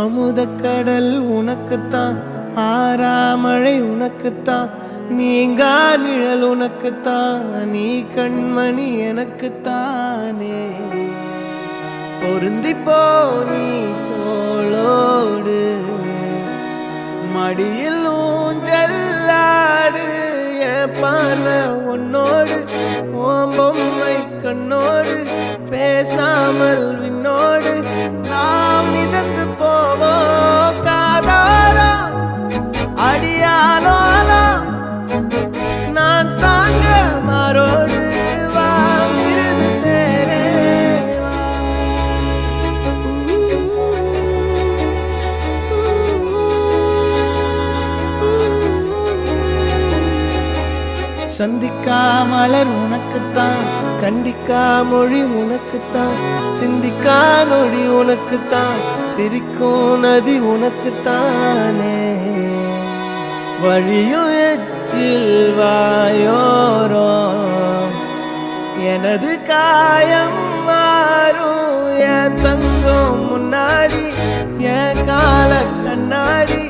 அமுதக்கடல் உனக்குத்தான், ஆறாமழை உனக்குத்தான், நீங்கா நிழல் உனக்குத்தான், நீ கண்மணி எனக்குத்தானே. பொருந்திப்போ நீ தோளோடு, மடியில் ஊஞ்சல்லாடு, என் பார்வை உன்னோடு, ஓம் பொம்மை கண்ணோடு, பேசாமல் விண்ணோடு நாம் மிதந்து போவோம் காதாரா அடியாலோலா, நான் தாங்க மாறோடு வா மிருது தேரே வா. சந்திக்கா மலர் உனக்குத்தான், கண்டிக்கா மொழி உனக்குத்தான், சிந்திக்கா நொடி உனக்குத்தான், சிரிக்கும் நதி உனக்குத்தானே. வழியும் எச்சில் வாயோரோ எனது காயம் மாறும், என் தங்கம் முன்னாடி என் கால கண்ணாடி,